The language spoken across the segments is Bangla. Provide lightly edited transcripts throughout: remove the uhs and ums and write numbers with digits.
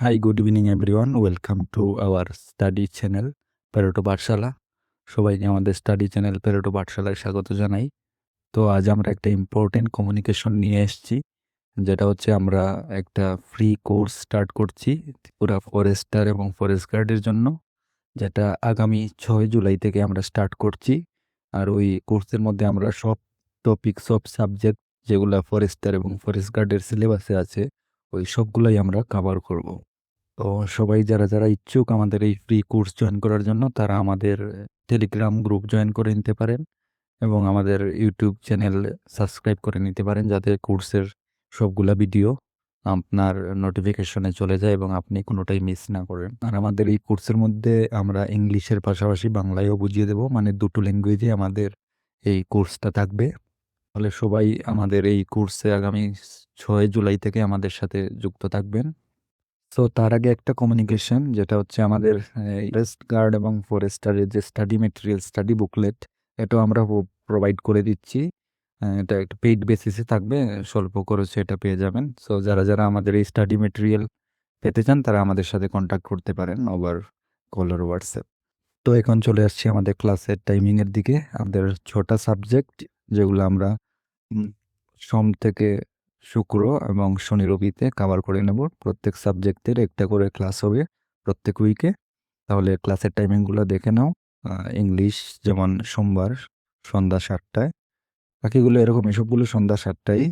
Hi, good evening everyone. Welcome to our study channel Pareto পাঠশালা। সবাইকে আমাদের স্টাডি চ্যানেল প্যারেটো পাঠশালায় স্বাগত জানাই। তো আজ আমরা একটা ইম্পর্টেন্ট কমিউনিকেশন নিয়ে এসেছি, যেটা হচ্ছে আমরা একটা ফ্রি কোর্স স্টার্ট করছি পুরা ফরেস্টার এবং ফরেস্ট গার্ডের জন্য, যেটা আগামী 6 জুলাই থেকে আমরা স্টার্ট করছি। আর ওই কোর্সের মধ্যে আমরা সব টপিক, সব সাবজেক্ট যেগুলা ফরেস্টার এবং ফরেস্ট গার্ডের সিলেবাসে আছে, ওই সবগুলাই আমরা কভার করব। তো সবাই যারা ইচ্ছুক আমাদের এই ফ্রি কোর্স জয়েন করার জন্য, তারা আমাদের টেলিগ্রাম গ্রুপ জয়েন করে নিতে পারেন এবং আমাদের ইউটিউব চ্যানেল সাবস্ক্রাইব করে নিতে পারেন, যাতে কোর্সের সবগুলা ভিডিও আপনার নোটিফিকেশনে চলে যায় এবং আপনি কোনোটাই মিস না করেন। আর আমাদের এই কোর্সের মধ্যে আমরা ইংলিশের পাশাপাশি বাংলায়ও বুঝিয়ে দেব, মানে দুটো ল্যাঙ্গুয়েজে আমাদের এই কোর্সটা থাকবে। ফলে সবাই আমাদের এই কোর্সে আগামী 6 জুলাই থেকে আমাদের সাথে যুক্ত থাকবেন। তো তার আগে একটা কমিউনিকেশন, যেটা হচ্ছে আমাদের ফরেস্ট গার্ড এবং ফরেস্টারের যে স্টাডি মেটেরিয়াল, স্টাডি বুকলেট, এটাও আমরা প্রোভাইড করে দিচ্ছি। এটা একটা পেইড বেসিসে থাকবে, স্বল্প খরচে এটা পেয়ে যাবেন। সো যারা আমাদের এই স্টাডি মেটেরিয়াল পেতে চান, তারা আমাদের সাথে কন্ট্যাক্ট করতে পারেন ওভার কল অর হোয়াটসঅ্যাপ। তো এখন চলে আসছি আমাদের ক্লাসের টাইমিংয়ের দিকে। আমাদের 6টা সাবজেক্ট, যেগুলো আমরা সোম থেকে শুক্র এবং শনি রবিতে কভার করে নেব। প্রত্যেক সাবজেক্টের একটা করে ক্লাস হবে প্রত্যেক উইকে। তাহলে ক্লাসের টাইমিংগুলো দেখে নাও। ইংলিশ যেমন সোমবার সন্ধ্যা 7টায়, বাকিগুলো এরকম, এসবগুলো সন্ধ্যা 7টায়।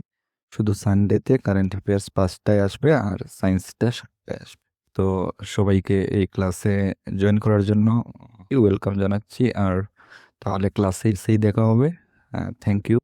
শুধু সানডেতে কারেন্ট অ্যাফেয়ার্স 5টায় আসবে আর সায়েন্সটা 7টায় আসবে। তো সবাইকে এই ক্লাসে জয়েন করার জন্য ওয়েলকাম জানাচ্ছি। আর তাহলে ক্লাসে সেই দেখা হবে। Thank you.